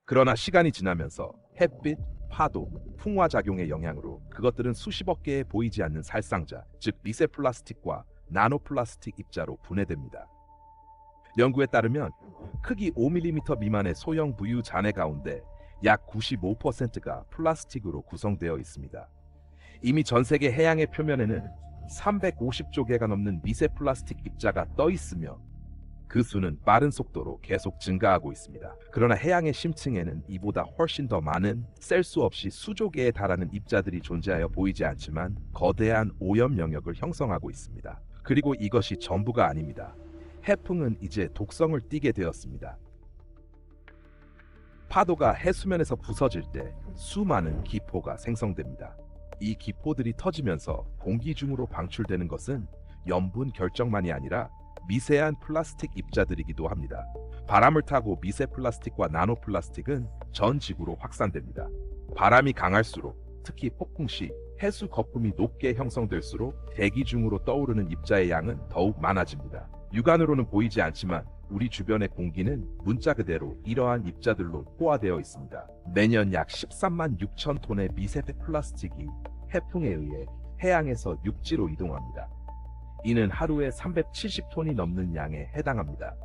그러나 시간이 지나면서 햇빛, 파도, 풍화작용의 영향으로 그것들은 수십억 개의 보이지 않는 살상자, 즉 미세 플라스틱과 나노플라스틱 입자로 분해됩니다. 연구에 따르면 크기 5mm 미만의 소형 부유 잔해 가운데 약 95%가 플라스틱으로 구성되어 있습니다. 이미 전 세계 해양의 표면에는 350조 개가 넘는 미세 플라스틱 입자가 떠 있으며 그 수는 빠른 속도로 계속 증가하고 있습니다. 그러나 해양의 심층에는 이보다 훨씬 더 많은 셀 수 없이 수조 개에 달하는 입자들이 존재하여 보이지 않지만 거대한 오염 영역을 형성하고 있습니다. 그리고 이것이 전부가 아닙니다. 해풍은 이제 독성을 띠게 되었습니다. 파도가 해수면에서 부서질 때 수많은 기포가 생성됩니다. 이 기포들이 터지면서 공기 중으로 방출되는 것은 염분 결정만이 아니라 미세한 플라스틱 입자들이기도 합니다. 바람을 타고 미세 플라스틱과 나노 플라스틱은 전 지구로 확산됩니다. 바람이 강할수록, 특히 폭풍 시 해수 거품이 높게 형성될수록 대기 중으로 떠오르는 입자의 양은 더욱 많아집니다. 육안으로는 보이지 않지만 우리 주변의 공기는 문자 그대로 이러한 입자들로 포화되어 있습니다. 매년 약 13만 6천 톤의 미세 플라스틱이 해풍에 의해 해양에서 육지로 이동합니다. 이는 하루에 370톤이 넘는 양에 해당합니다.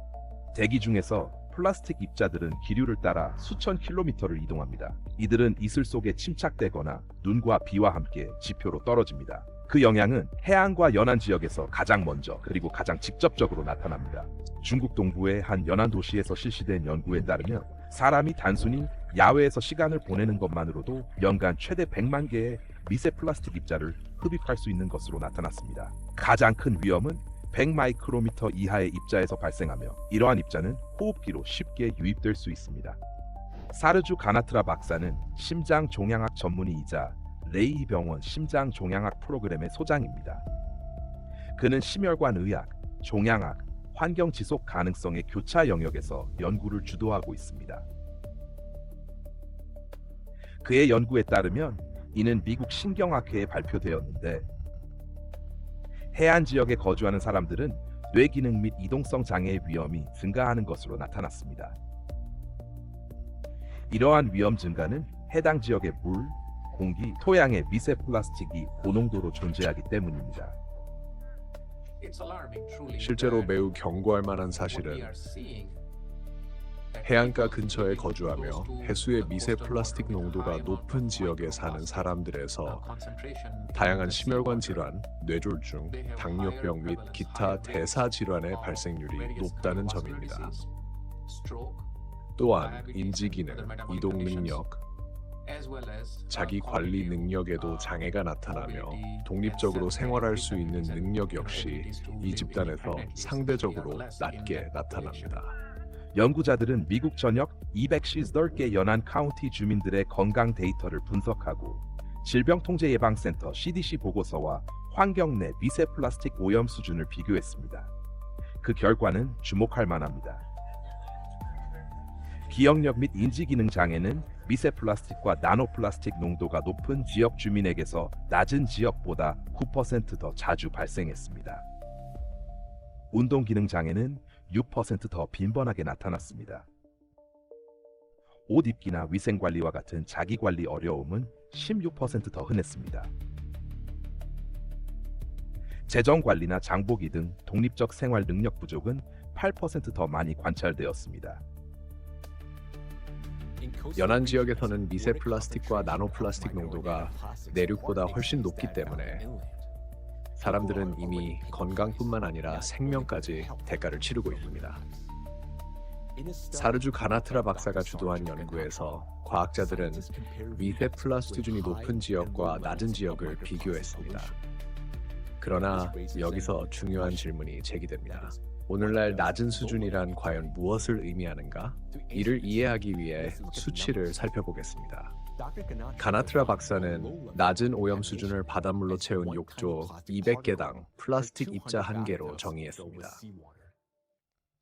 대기 중에서 플라스틱 입자들은 기류를 따라 수천 킬로미터를 이동합니다. 이들은 이슬 속에 침착되거나 눈과 비와 함께 지표로 떨어집니다. 그 영향은 해안과 연안 지역에서 가장 먼저 그리고 가장 직접적으로 나타납니다. 중국 동부의 한 연안 도시에서 실시된 연구에 따르면 사람이 단순히 야외에서 시간을 보내는 것만으로도 연간 최대 100만 개의 미세 플라스틱 입자를 흡입할 수 있는 것으로 나타났습니다. 가장 큰 위험은 100마이크로미터 이하의 입자에서 발생하며 이러한 입자는 호흡기로 쉽게 유입될 수 있습니다. 사르주 가나트라 박사는 심장 종양학 전문의이자 레이히 병원 심장 종양학 프로그램의 소장입니다. 그는 심혈관 의학, 종양학, 환경 지속 가능성의 교차 영역에서 연구를 주도하고 있습니다. 그의 연구에 따르면 이는 미국 신경학회에 발표되었는데 해안 지역에 거주하는 사람들은 뇌 기능 및 이동성 장애의 위험이 증가하는 것으로 나타났습니다. 이러한 위험 증가는 해당 지역의 물, 공기, 토양의 미세 플라스틱이 고농도로 존재하기 때문입니다. 실제로 매우 경고할 만한 사실은 해안가 근처에 거주하며 해수의 미세 플라스틱 농도가 높은 지역에 사는 사람들에서 다양한 심혈관 질환, 뇌졸중, 당뇨병 및 기타 대사 질환의 발생률이 높다는 점입니다. 또한 인지 기능, 이동 능력, 자기 관리 능력에도 장애가 나타나며 독립적으로 생활할 수 있는 능력 역시 이 집단에서 상대적으로 낮게 나타납니다. 연구자들은 미국 전역 258개 연안 카운티 주민들의 건강 데이터를 분석하고 질병통제예방센터 CDC 보고서와 환경 내 미세 플라스틱 오염 수준을 비교했습니다. 그 결과는 주목할 만합니다. 기억력 및 인지기능 장애는 미세 플라스틱과 나노 플라스틱 농도가 높은 지역 주민에게서 낮은 지역보다 9% 더 자주 발생했습니다. 운동 기능 장애는 6% 빈번하게 나타났습니다. 옷 입기나 위생 관리와 같은 자기 관리 어려움은 16% 흔했습니다. 재정 관리나 장보기 등 독립적 생활 능력 부족은 8% 많이 관찰되었습니다. 연안 지역에서는 미세 플라스틱과 나노 플라스틱 농도가 내륙보다 훨씬 높기 때문에 사람들은 이미 건강뿐만 아니라 생명까지 대가를 치르고 있습니다. 사르주 가나트라 박사가 주도한 연구에서 과학자들은 미세 플라스틱 수준이 높은 지역과 낮은 지역을 비교했습니다. 그러나 여기서 중요한 질문이 제기됩니다. 오늘날 낮은 수준이란 과연 무엇을 의미하는가? 이를 이해하기 위해 수치를 살펴보겠습니다. 가나트라 박사는 낮은 오염 수준을 바닷물로 채운 욕조 200개당 플라스틱 입자 1개로 정의했습니다.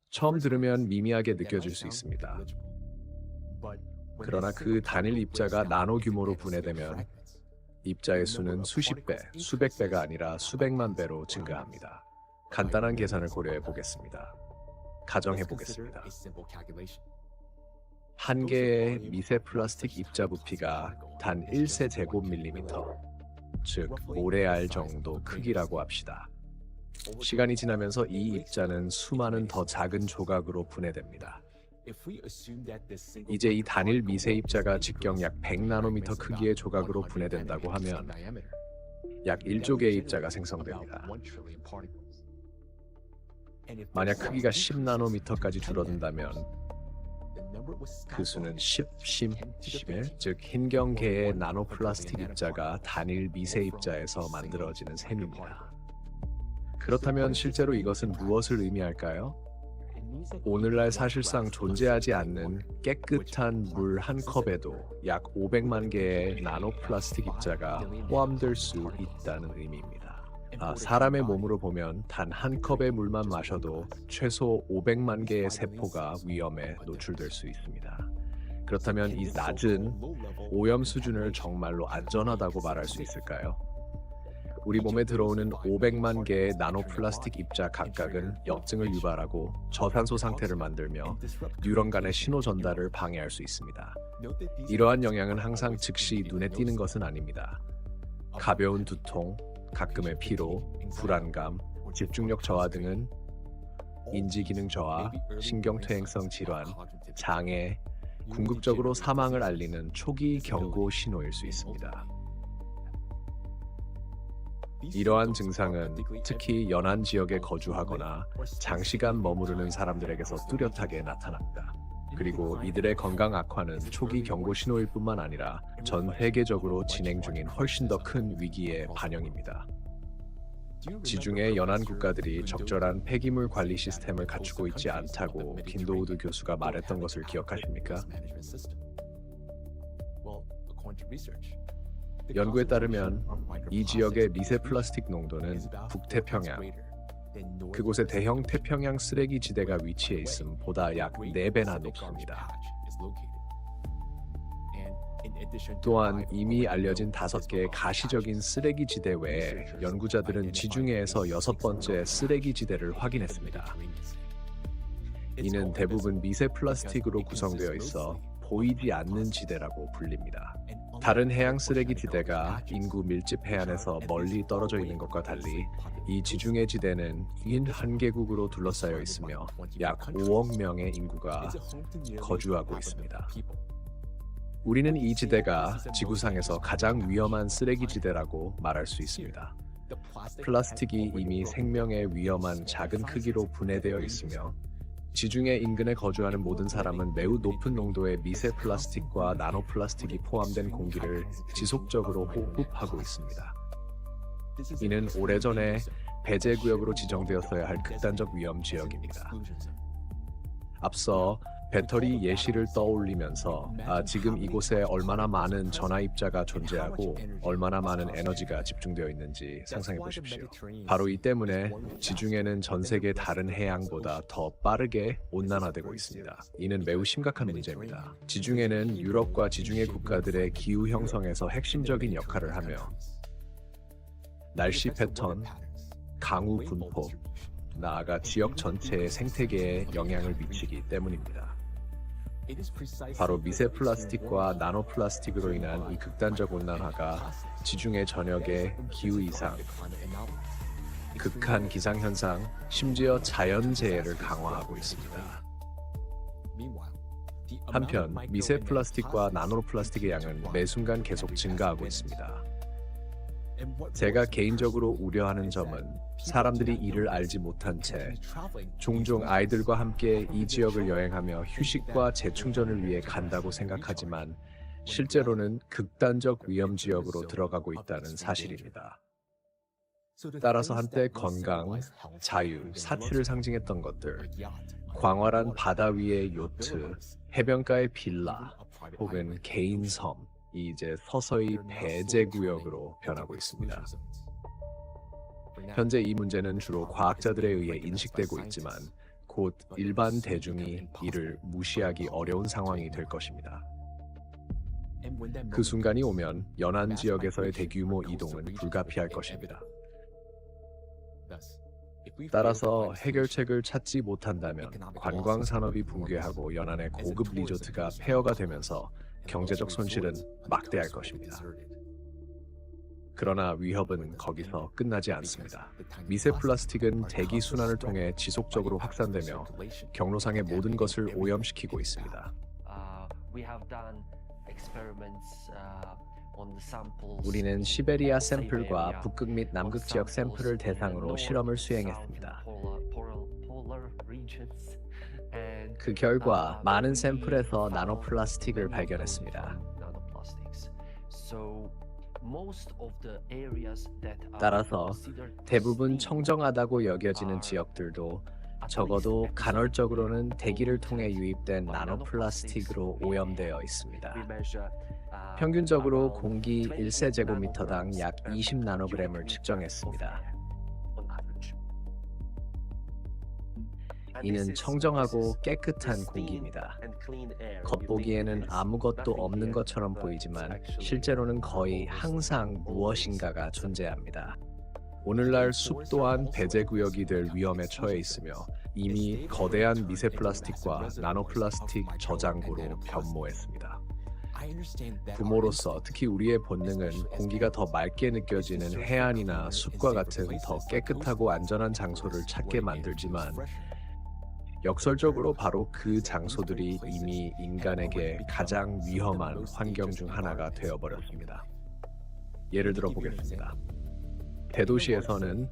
처음 들으면 미미하게 느껴질 수 있습니다. 그러나 그 단일 입자가 나노 규모로 분해되면 입자의 수는 수십 배, 수백 배가 아니라 수백만 배로 증가합니다. 간단한 계산을 고려해 보겠습니다. 가정해 보겠습니다. 한 개의 미세 플라스틱 입자 부피가 단 1세제곱밀리미터, 즉 모래알 정도 크기라고 합시다. 시간이 지나면서 이 입자는 수많은 더 작은 조각으로 분해됩니다. 이제 이 단일 미세 입자가 직경 약 100나노미터 크기의 조각으로 분해된다고 하면 약 1조 개의 입자가 생성됩니다. 만약 크기가 10나노미터까지 줄어든다면 그 수는 10, 즉 흰경계의 나노플라스틱 입자가 단일 미세 입자에서 만들어지는 셈입니다. 그렇다면 실제로 이것은 무엇을 의미할까요? 오늘날 사실상 존재하지 않는 깨끗한 물 한 컵에도 약 500만 개의 나노플라스틱 입자가 포함될 수 있다는 의미입니다. 사람의 몸으로 보면 단 한 컵의 물만 마셔도 최소 500만 개의 세포가 위험에 노출될 수 있습니다. 그렇다면 이 낮은 오염 수준을 정말로 안전하다고 말할 수 있을까요? 우리 몸에 들어오는 500만 개의 나노플라스틱 입자 각각은 염증을 유발하고 저산소 상태를 만들며 뉴런 간의 신호 전달을 방해할 수 있습니다. 이러한 영향은 항상 즉시 눈에 띄는 것은 아닙니다. 가벼운 두통, 가끔의 피로, 불안감, 집중력 저하 등은 인지기능 저하, 신경퇴행성 질환, 장애, 궁극적으로 사망을 알리는 초기 경고 신호일 수 있습니다. 이러한 증상은 특히 연안 지역에 거주하거나 장시간 머무르는 사람들에게서 뚜렷하게 나타납니다. 그리고 이들의 건강 악화는 초기 경고 신호일 뿐만 아니라 전 세계적으로 진행 중인 훨씬 더 큰 위기의 반영입니다. 지중해 연안 국가들이 적절한 폐기물 관리 시스템을 갖추고 있지 않다고 빈도우드 교수가 말했던 것을 기억하십니까? 연구에 따르면 이 지역의 미세 플라스틱 농도는 북태평양, 그곳의 대형 태평양 쓰레기 지대가 위치해 있음보다 약 4배나 높습니다. 또한 이미 알려진 5개의 가시적인 쓰레기 지대 외에 연구자들은 지중해에서 6번째 쓰레기 지대를 확인했습니다. 이는 대부분 미세 플라스틱으로 구성되어 있어 보이지 않는 지대라고 불립니다. 다른 해양 쓰레기 지대가 인구 밀집 해안에서 멀리 떨어져 있는 것과 달리 이 지중해 지대는 51개국으로 둘러싸여 있으며 약 5억 명의 인구가 거주하고 있습니다. 우리는 이 지대가 지구상에서 가장 위험한 쓰레기 지대라고 말할 수 있습니다. 플라스틱이 이미 생명에 위험한 작은 크기로 분해되어 있으며 지중해 인근에 거주하는 모든 사람은 매우 높은 농도의 미세 플라스틱과 나노 플라스틱이 포함된 공기를 지속적으로 호흡하고 있습니다. 이는 오래전에 배제 구역으로 지정되었어야 할 극단적 위험 지역입니다. 앞서 배터리 예시를 떠올리면서 지금 이곳에 얼마나 많은 전하 입자가 존재하고 얼마나 많은 에너지가 집중되어 있는지 상상해 보십시오. 바로 이 때문에 지중해는 전 세계 다른 해양보다 더 빠르게 온난화되고 있습니다. 이는 매우 심각한 문제입니다. 지중해는 유럽과 지중해 국가들의 기후 형성에서 핵심적인 역할을 하며 날씨 패턴, 강우 분포, 나아가 지역 전체의 생태계에 영향을 미치기 때문입니다. 바로 미세 플라스틱과 나노 플라스틱으로 인한 이 극단적 온난화가 지중해 전역의 기후 이상, 극한 기상 현상, 심지어 자연재해를 강화하고 있습니다. 한편 미세 플라스틱과 나노 플라스틱의 양은 매 순간 계속 증가하고 있습니다. 제가 개인적으로 우려하는 점은 사람들이 이를 알지 못한 채 종종 아이들과 함께 이 지역을 여행하며 휴식과 재충전을 위해 간다고 생각하지만 실제로는 극단적 위험 지역으로 들어가고 있다는 사실입니다. 따라서 한때 건강, 자유, 사치를 상징했던 것들, 광활한 바다 위의 요트, 해변가의 빌라, 혹은 개인 섬, 이제 서서히 배제 구역으로 변하고 있습니다. 현재 이 문제는 주로 과학자들에 의해 인식되고 있지만 곧 일반 대중이 이를 무시하기 어려운 상황이 될 것입니다. 그 순간이 오면 연안 지역에서의 대규모 이동은 불가피할 것입니다. 따라서 해결책을 찾지 못한다면 관광 산업이 붕괴하고 연안의 고급 리조트가 폐허가 되면서 경제적 손실은 막대할 것입니다. 그러나 위협은 거기서 끝나지 않습니다. 미세 플라스틱은 대기 순환을 통해 지속적으로 확산되며 경로상의 모든 것을 오염시키고 있습니다. 우리는 시베리아 샘플과 북극 및 남극 지역 샘플을 대상으로 실험을 수행했습니다. 그 결과 많은 샘플에서 나노플라스틱을 발견했습니다. 따라서 대부분 청정하다고 여겨지는 지역들도 적어도 간헐적으로는 대기를 통해 유입된 나노플라스틱으로 오염되어 있습니다. 평균적으로 공기 1세제곱미터당 약 20나노그램을 측정했습니다. 이는 청정하고 깨끗한 공기입니다. 겉보기에는 아무것도 없는 것처럼 보이지만 실제로는 거의 항상 무엇인가가 존재합니다. 오늘날 숲 또한 배제 구역이 될 위험에 처해 있으며 이미 거대한 미세 플라스틱과 나노플라스틱 저장고로 변모했습니다. 부모로서 특히 우리의 본능은 공기가 더 맑게 느껴지는 해안이나 숲과 같은 더 깨끗하고 안전한 장소를 찾게 만들지만 역설적으로 바로 그 장소들이 이미 인간에게 가장 위험한 환경 중 하나가 되어버렸습니다. 예를 들어 보겠습니다. 대도시에서는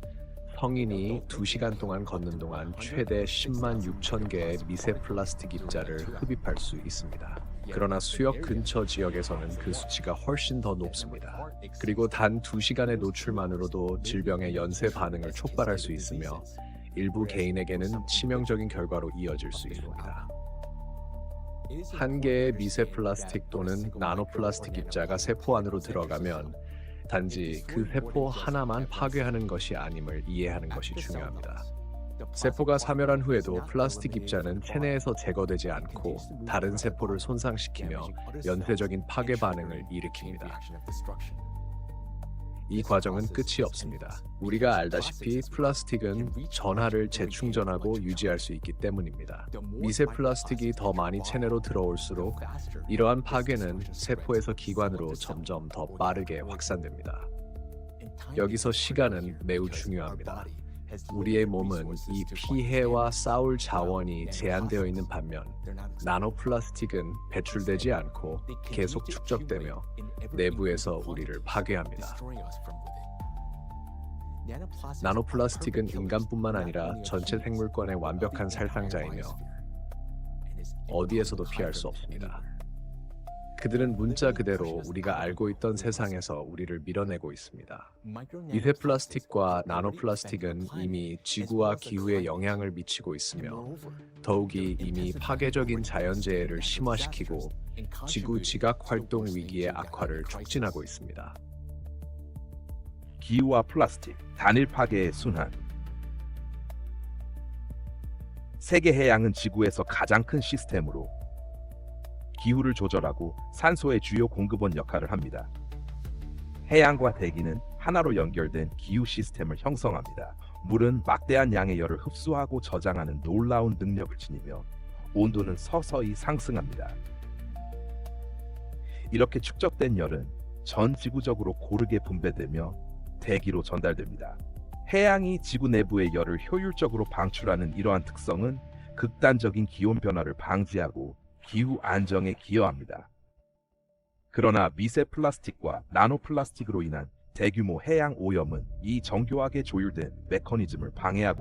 성인이 2시간 동안 걷는 동안 최대 10만 6천 개의 미세 플라스틱 입자를 흡입할 수 있습니다. 그러나 수역 근처 지역에서는 그 수치가 훨씬 더 높습니다. 그리고 단 2시간의 노출만으로도 질병의 연쇄 반응을 촉발할 수 있으며 일부 개인에게는 치명적인 결과로 이어질 수 있습니다. 한 개의 미세 플라스틱 또는 나노 플라스틱 입자가 세포 안으로 들어가면 단지 그 세포 하나만 파괴하는 것이 아님을 이해하는 것이 중요합니다. 세포가 사멸한 후에도 플라스틱 입자는 체내에서 제거되지 않고 다른 세포를 손상시키며 연쇄적인 파괴 반응을 일으킵니다. 이 과정은 끝이 없습니다. 우리가 알다시피 플라스틱은 전하를 재충전하고 유지할 수 있기 때문입니다. 미세 플라스틱이 더 많이 체내로 들어올수록 이러한 파괴는 세포에서 기관으로 점점 더 빠르게 확산됩니다. 여기서 시간은 매우 중요합니다. 우리의 몸은 이 피해와 싸울 자원이 제한되어 있는 반면 나노플라스틱은 배출되지 않고 계속 축적되며 내부에서 우리를 파괴합니다. 나노플라스틱은 인간뿐만 아니라 전체 생물권의 완벽한 살상자이며 어디에서도 피할 수 없습니다. 그들은 문자 그대로 우리가 알고 있던 세상에서 우리를 밀어내고 있습니다. 미세 플라스틱과 나노 플라스틱은 이미 지구와 기후에 영향을 미치고 있으며 더욱이 이미 파괴적인 자연재해를 심화시키고 지구 지각 활동 위기의 악화를 촉진하고 있습니다. 기후와 플라스틱, 단일 파괴의 순환. 세계 해양은 지구에서 가장 큰 시스템으로 기후를 조절하고 산소의 주요 공급원 역할을 합니다. 해양과 대기는 하나로 연결된 기후 시스템을 형성합니다. 물은 막대한 양의 열을 흡수하고 저장하는 놀라운 능력을 지니며 온도는 서서히 상승합니다. 이렇게 축적된 열은 전 지구적으로 고르게 분배되며 대기로 전달됩니다. 해양이 지구 내부의 열을 효율적으로 방출하는 이러한 특성은 극단적인 기온 변화를 방지하고 기후 안정에 기여합니다. 그러나 미세 플라스틱과 나노 플라스틱으로 인한 대규모 해양 오염은 이 정교하게 조율된 메커니즘을 방해하고